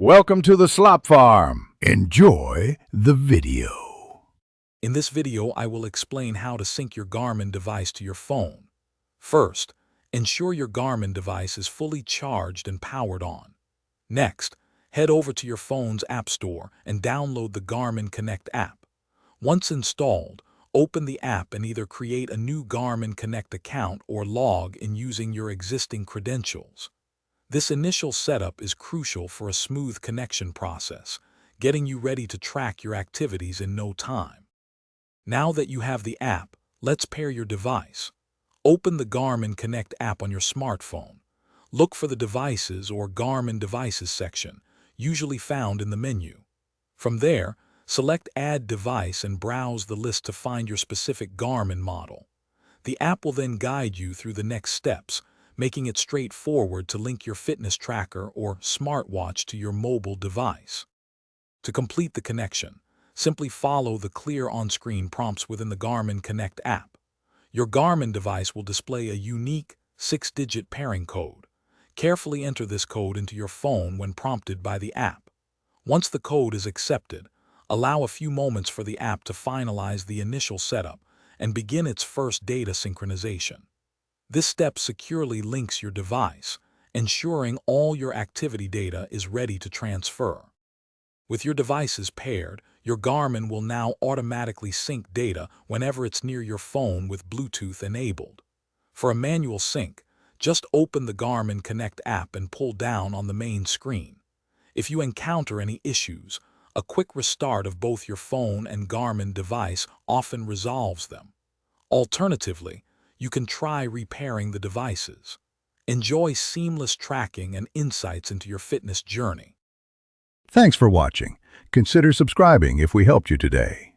Welcome to the Slop Farm. Enjoy the video. In this video, I will explain how to sync your Garmin device to your phone. First, ensure your Garmin device is fully charged and powered on. Next, head over to your phone's App Store and download the Garmin Connect app. Once installed, open the app and either create a new Garmin Connect account or log in using your existing credentials. This initial setup is crucial for a smooth connection process, getting you ready to track your activities in no time. Now that you have the app, let's pair your device. Open the Garmin Connect app on your smartphone. Look for the Devices or Garmin Devices section, usually found in the menu. From there, select Add Device and browse the list to find your specific Garmin model. The app will then guide you through the next steps, making it straightforward to link your fitness tracker or smartwatch to your mobile device. To complete the connection, simply follow the clear on-screen prompts within the Garmin Connect app. Your Garmin device will display a unique 6-digit pairing code. Carefully enter this code into your phone when prompted by the app. Once the code is accepted, allow a few moments for the app to finalize the initial setup and begin its first data synchronization. This step securely links your device, ensuring all your activity data is ready to transfer. With your devices paired, your Garmin will now automatically sync data whenever it's near your phone with Bluetooth enabled. For a manual sync, just open the Garmin Connect app and pull down on the main screen. If you encounter any issues, a quick restart of both your phone and Garmin device often resolves them. Alternatively, you can try repairing the devices. Enjoy seamless tracking and insights into your fitness journey. Thanks for watching. Consider subscribing if we helped you today.